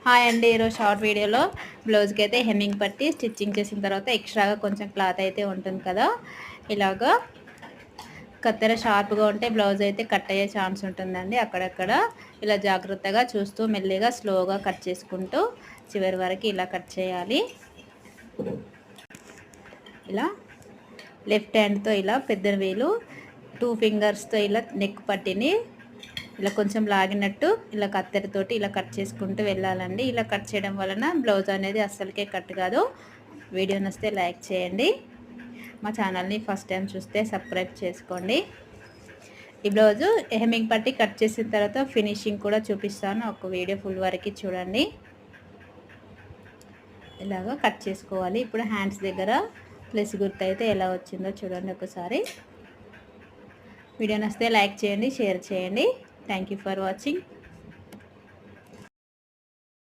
Hi అండి, ఈరోజు short వీడియోలో బ్లౌజ్కి అయితే హెమ్మింగ్ పట్టి స్టిచ్చింగ్ చేసిన తర్వాత ఎక్స్ట్రాగా కొంచెం క్లాత్ అయితే ఉంటుంది కదా, ఇలాగా కత్తెర షార్ప్గా ఉంటే బ్లౌజ్ అయితే కట్ అయ్యే ఛాన్స్ ఉంటుందండి. అక్కడక్కడ ఇలా జాగ్రత్తగా చూస్తూ మెల్లిగా స్లోగా కట్ చేసుకుంటూ చివరి వరకు ఇలా కట్ చేయాలి. ఇలా లెఫ్ట్ హ్యాండ్తో ఇలా పెద్ద వేలు 2 ఫింగర్స్తో ఇలా నెక్ పట్టిని ఇలా కొంచెం లాగినట్టు ఇలా కత్తెరతోటి ఇలా కట్ చేసుకుంటూ వెళ్ళాలండి. ఇలా కట్ చేయడం వలన బ్లౌజ్ అనేది అస్సలకే కట్ కాదు. వీడియో నచ్చితే లైక్ చేయండి. మా ఛానల్ని ఫస్ట్ టైం చూస్తే సబ్స్క్రైబ్ చేసుకోండి. ఈ బ్లౌజు హెమ్మింగ్ పట్టి కట్ చేసిన తర్వాత ఫినిషింగ్ కూడా చూపిస్తాను. ఒక వీడియో ఫుల్ వరకు చూడండి. ఇలాగా కట్ చేసుకోవాలి. ఇప్పుడు హ్యాండ్స్ దగ్గర ప్లస్ గుర్తు అయితే ఎలా వచ్చిందో చూడండి ఒకసారి. వీడియో నచ్చితే లైక్ చేయండి, షేర్ చేయండి. Thank you for watching.